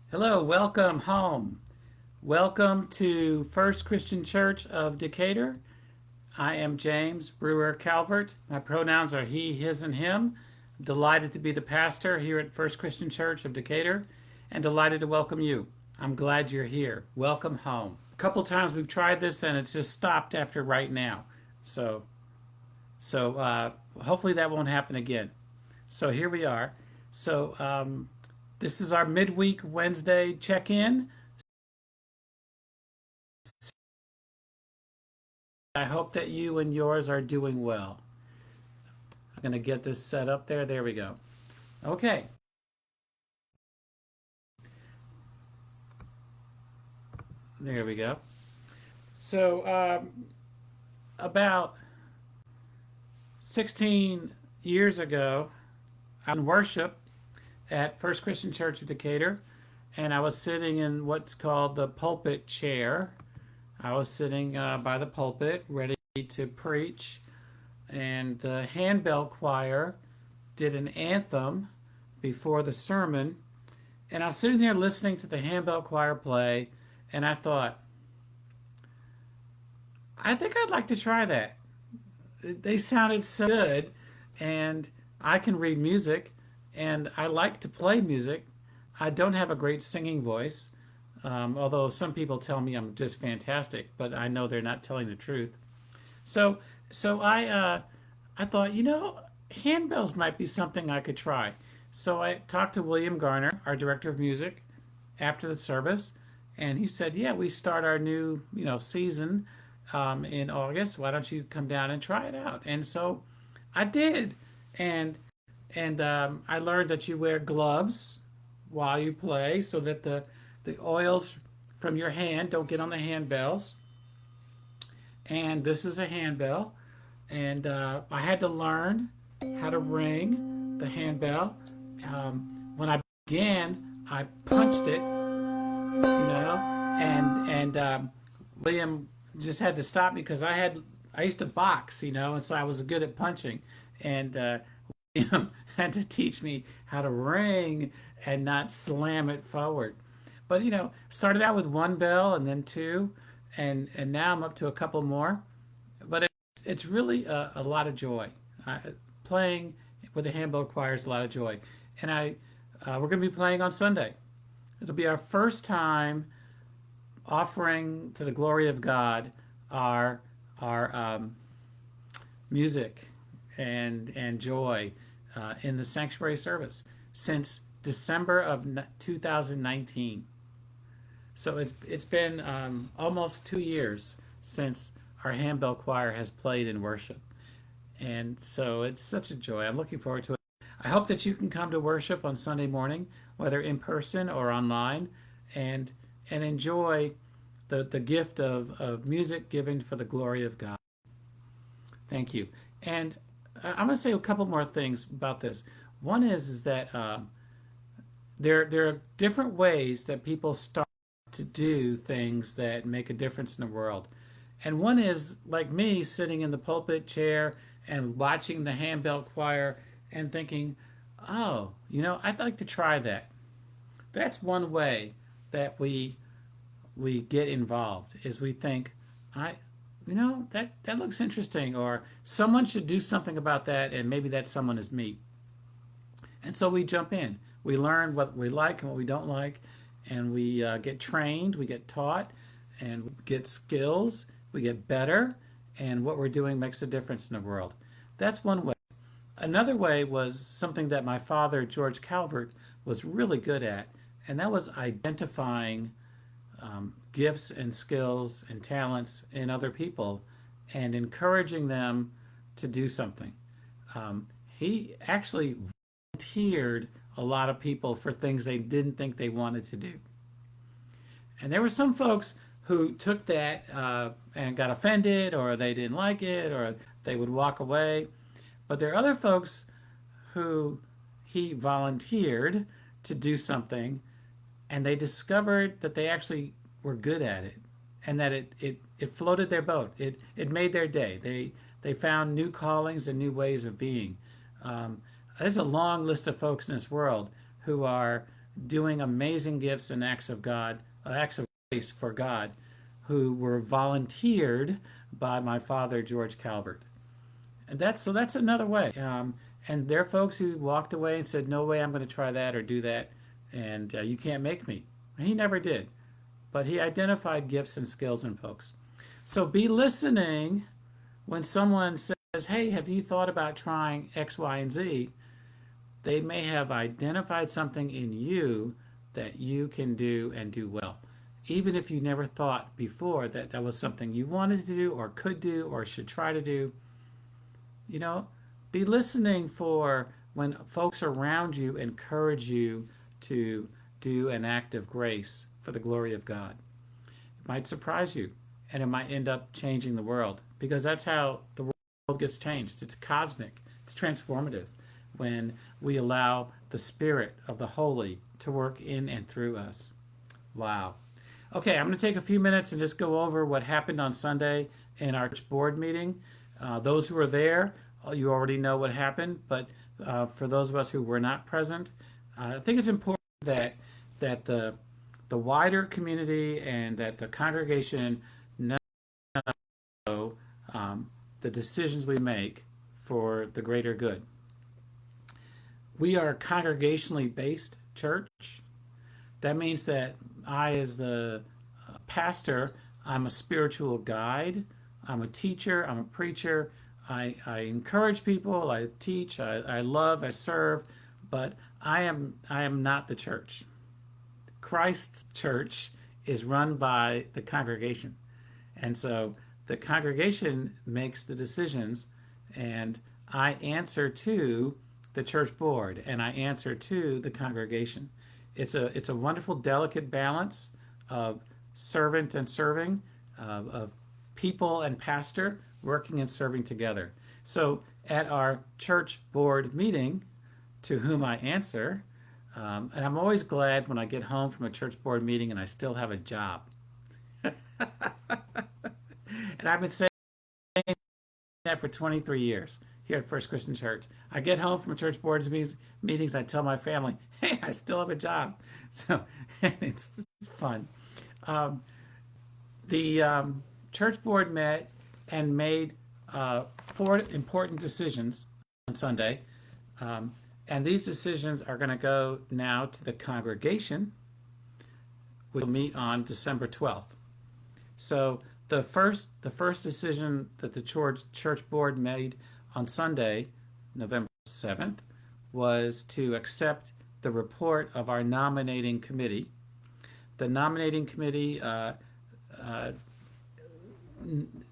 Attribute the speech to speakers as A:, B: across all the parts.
A: Hello, welcome home. Welcome to First Christian Church of Decatur. I am James Brewer Calvert. My pronouns are he, his, and him. I'm delighted to be the pastor here at First Christian Church of Decatur and delighted to welcome you. I'm glad you're here. Welcome home. A couple times we've tried this and it's just stopped after right now. So, so hopefully that won't happen again. So here we are. So this is our midweek Wednesday check-in. I hope that you and yours are doing well. I'm going to get this set up there. There we go. Okay. There we go. So, about 16 years ago, I was in worship at First Christian Church of Decatur, and I was sitting in what's called the pulpit chair. I was sitting by the pulpit, ready to preach, and the handbell choir did an anthem before the sermon. And I was sitting there listening to the handbell choir play, and I thought, I think I'd like to try that. They sounded so good, and I can read music, and I like to play music. I don't have a great singing voice, although some people tell me I'm just fantastic, but I know they're not telling the truth. So, so I thought, handbells might be something I could try. So I talked to William Garner, our director of music, after the service, and he said, "Yeah, we start our new, season in August. Why don't you come down and try it out?" And so I did, and and I learned that you wear gloves while you play so that the oils from your hand don't get on the handbells. And this is a handbell, and I had to learn how to ring the handbell. When I began, I punched it, and William just had to stop me because I used to box, and so I was good at punching, and William had to teach me how to ring and not slam it forward. But started out with one bell and then two, and now I'm up to a couple more. But it's really a lot of joy. Playing with the handbell choir is a lot of joy, and we're going to be playing on Sunday. It'll be our first time offering to the glory of God our music and joy in the sanctuary service since December of 2019. So it's been almost 2 years since our handbell choir has played in worship, and so it's such a joy. I'm looking forward to it. I hope that you can come to worship on Sunday morning, whether in person or online, and and enjoy the gift of music given for the glory of God. Thank you. And I'm going to say a couple more things about this. One is that there are different ways that people start to do things that make a difference in the world. And one is like me sitting in the pulpit chair and watching the handbell choir and thinking, oh, I'd like to try that. That's one way that we get involved is we think, that looks interesting, or someone should do something about that, and maybe that someone is me. And so we jump in. We learn what we like and what we don't like, and we get trained, we get taught, and we get skills, we get better, and what we're doing makes a difference in the world. That's one way. Another way was something that my father, George Calvert, was really good at, and that was identifying gifts and skills and talents in other people and encouraging them to do something. He actually volunteered a lot of people for things they didn't think they wanted to do. And there were some folks who took that and got offended, or they didn't like it, or they would walk away. But there are other folks who he volunteered to do something, and they discovered that they actually were good at it, and that it floated their boat. It made their day. They found new callings and new ways of being. There's a long list of folks in this world who are doing amazing gifts and acts of grace for God, who were volunteered by my father, George Calvert. And that's another way. And there are folks who walked away and said, "No way, I'm going to try that or do that, and you can't make me." He never did, but he identified gifts and skills in folks. So be listening when someone says, "Hey, have you thought about trying X, Y, and Z?" They may have identified something in you that you can do and do well, even if you never thought before that that was something you wanted to do or could do or should try to do. You know, be listening for when folks around you encourage you to do an act of grace for the glory of God. It might surprise you, and it might end up changing the world, because that's how the world gets changed. It's cosmic, it's transformative when we allow the Spirit of the Holy to work in and through us. Wow. Okay, I'm going to take a few minutes and just go over what happened on Sunday in our church board meeting. Those who are there, you already know what happened, but for those of us who were not present, I think it's important that the wider community and that the congregation know the decisions we make for the greater good. We are a congregationally based church. That means that I, as the pastor, I'm a spiritual guide, I'm a teacher, I'm a preacher. I encourage people, I teach, I love, I serve, but I am not the church. Christ's church is run by the congregation. And so the congregation makes the decisions, and I answer to the church board, and I answer to the congregation. It's a wonderful, delicate balance of servant and serving, of people and pastor working and serving together. So at our church board meeting, to whom I answer, and I'm always glad when I get home from a church board meeting and I still have a job. And I've been saying that for 23 years here at First Christian Church. I get home from church board meetings, I tell my family, "Hey, I still have a job." So it's fun. The church board met and made 4 important decisions on Sunday. And these decisions are going to go now to the congregation, which will meet on December 12th. So the first decision that the church board made on Sunday, November 7th, was to accept the report of our nominating committee. The nominating committee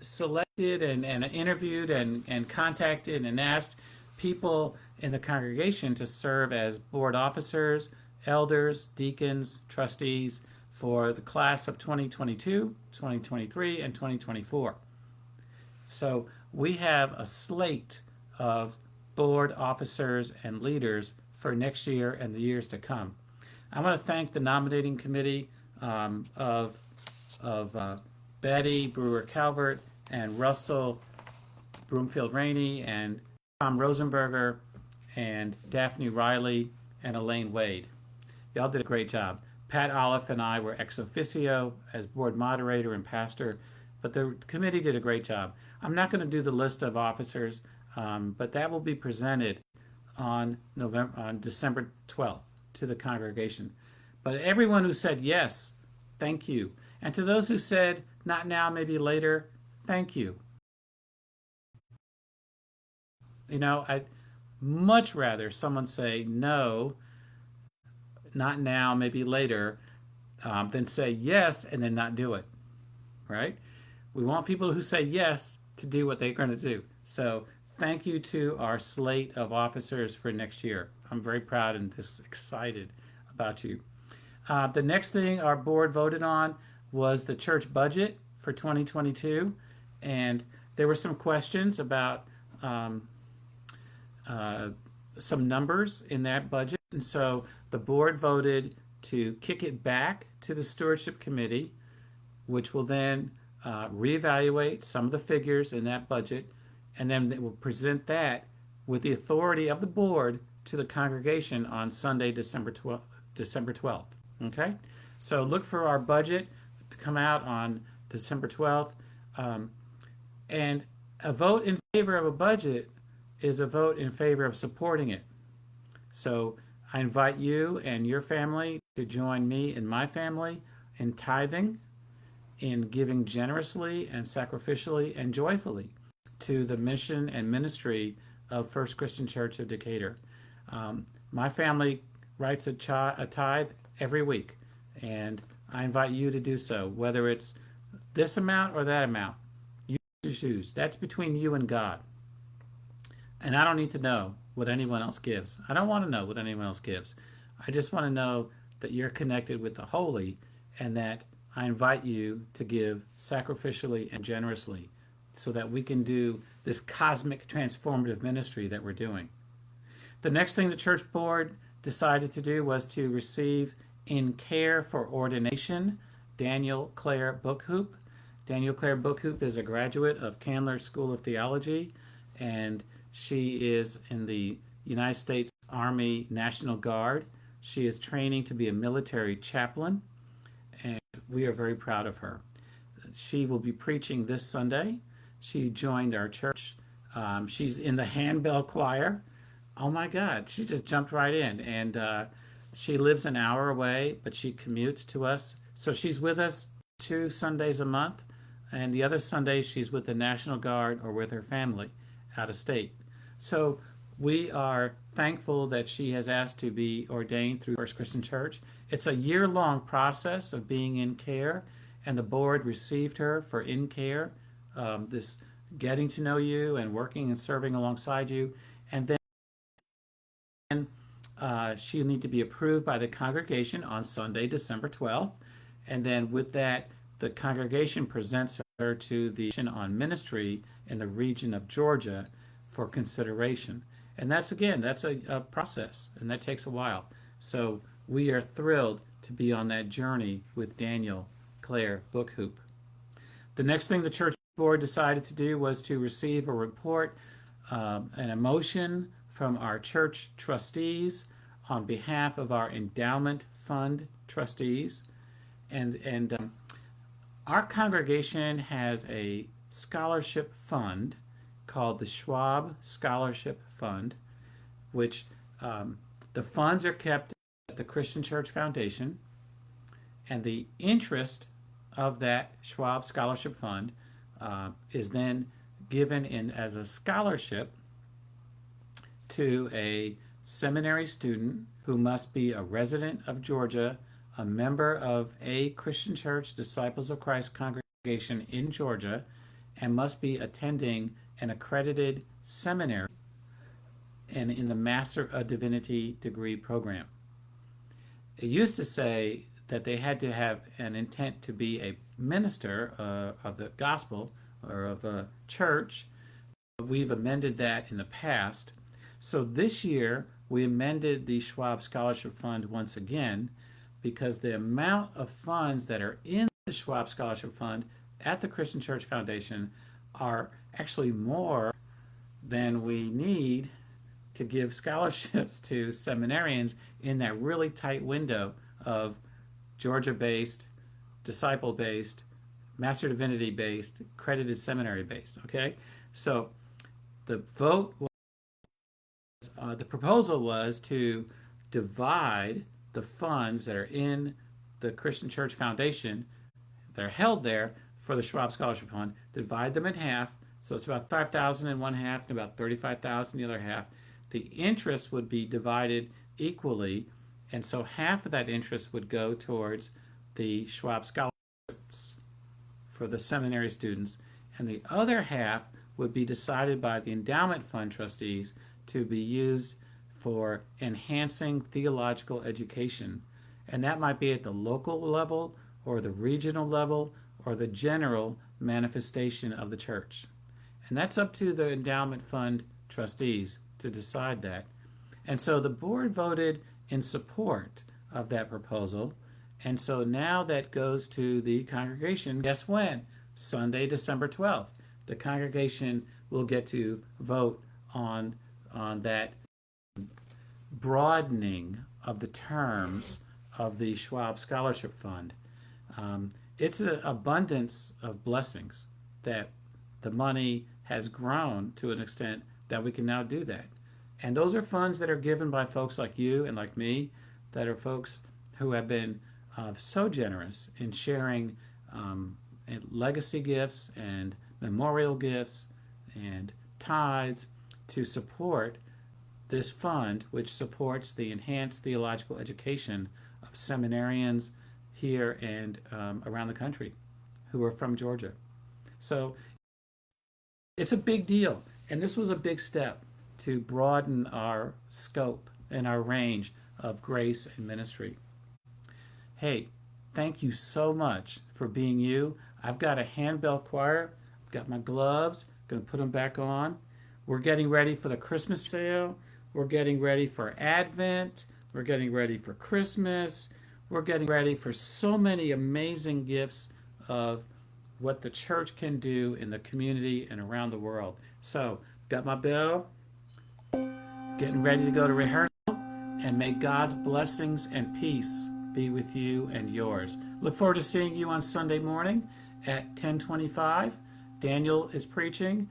A: selected and interviewed and contacted and asked people in the congregation to serve as board officers, elders, deacons, trustees for the class of 2022, 2023, and 2024. So we have a slate of board officers and leaders for next year and the years to come. I want to thank the nominating committee of Betty Brewer Calvert and Russell Broomfield Rainey and Tom Rosenberger and Daphne Riley and Elaine Wade. Y'all did a great job. Pat Olive and I were ex officio as board moderator and pastor, but the committee did a great job. I'm not going to do the list of officers, but that will be presented on December 12th to the congregation. But everyone who said yes, thank you. And to those who said not now, maybe later, thank you. You know, I'd much rather someone say no, not now, maybe later, than say yes and then not do it, right? We want people who say yes to do what they're going to do. So thank you to our slate of officers for next year. I'm very proud and just excited about you. The next thing our board voted on was the church budget for 2022, and there were some questions about some numbers in that budget, and so the board voted to kick it back to the stewardship committee, which will then reevaluate some of the figures in that budget, and then they will present that with the authority of the board to the congregation on Sunday, December December 12th. Okay? So look for our budget to come out on December 12th. And a vote in favor of a budget is a vote in favor of supporting it. So I invite you and your family to join me and my family in tithing, in giving generously and sacrificially and joyfully to the mission and ministry of First Christian Church of Decatur. My family writes a tithe every week, and I invite you to do so, whether it's this amount or that amount. You choose. That's between you and God. And I don't need to know what anyone else gives. I don't want to know what anyone else gives. I just want to know that you're connected with the holy, and that I invite you to give sacrificially and generously so that we can do this cosmic transformative ministry that we're doing. The next thing the church board decided to do was to receive in care for ordination Daniel Clare Bookhoop. Daniel Clare Bookhoop is a graduate of Candler School of Theology, and she is in the United States Army National Guard. She is training to be a military chaplain, and we are very proud of her. She will be preaching this Sunday. She joined our church. She's in the handbell choir. Oh my God, she just jumped right in. And she lives an hour away, but she commutes to us. So she's with us 2 Sundays a month, and the other Sundays she's with the National Guard or with her family out of state. So we are thankful that she has asked to be ordained through First Christian Church. It's a year-long process of being in care, and the board received her for in care, this getting to know you and working and serving alongside you. And then she'll need to be approved by the congregation on Sunday, December 12th. And then with that, the congregation presents her to the Mission on Ministry in the region of Georgia for consideration. And that's a process, and that takes a while. So we are thrilled to be on that journey with Daniel Clare Bookhoop. The next thing the church board decided to do was to receive a report, an motion from our church trustees on behalf of our endowment fund trustees. And our congregation has a scholarship fund called the Schwab Scholarship Fund, which the funds are kept at the Christian Church Foundation, and the interest of that Schwab Scholarship Fund is then given in as a scholarship to a seminary student who must be a resident of Georgia, a member of a Christian Church Disciples of Christ congregation in Georgia, and must be attending an accredited seminary and in the Master of Divinity degree program. It used to say that they had to have an intent to be a minister of the gospel or of a church. We've amended that in the past. So this year, we amended the Schwab Scholarship Fund once again, because the amount of funds that are in the Schwab Scholarship Fund at the Christian Church Foundation are actually more than we need to give scholarships to seminarians in that really tight window of Georgia-based, disciple-based, Master Divinity-based, accredited seminary-based. Okay, so the proposal was to divide the funds that are in the Christian Church Foundation that are held there for the Schwab Scholarship Fund, divide them in half, so it's about $5,000 in one half and about $35,000 in the other half. The interest would be divided equally, and so half of that interest would go towards the Schwab scholarships for the seminary students, and the other half would be decided by the endowment fund trustees to be used for enhancing theological education. And that might be at the local level or the regional level or the general manifestation of the church. And that's up to the endowment fund trustees to decide that. And so the board voted in support of that proposal. And so now that goes to the congregation. Guess when? Sunday, December 12th. The congregation will get to vote on that broadening of the terms of the Schwab Scholarship Fund. It's an abundance of blessings that the money has grown to an extent that we can now do that. And those are funds that are given by folks like you and like me, that are folks who have been so generous in sharing legacy gifts and memorial gifts and tithes to support this fund, which supports the enhanced theological education of seminarians here and around the country who are from Georgia. So it's a big deal, and this was a big step to broaden our scope and our range of grace and ministry. Hey, thank you so much for being you. I've got a handbell choir. I've got my gloves. Going to put them back on. We're getting ready for the Christmas sale. We're getting ready for Advent. We're getting ready for Christmas. We're getting ready for so many amazing gifts of what the church can do in the community and around the world. So, got my bell, getting ready to go to rehearsal, and may God's blessings and peace be with you and yours. Look forward to seeing you on Sunday morning at 10:25. Daniel is preaching.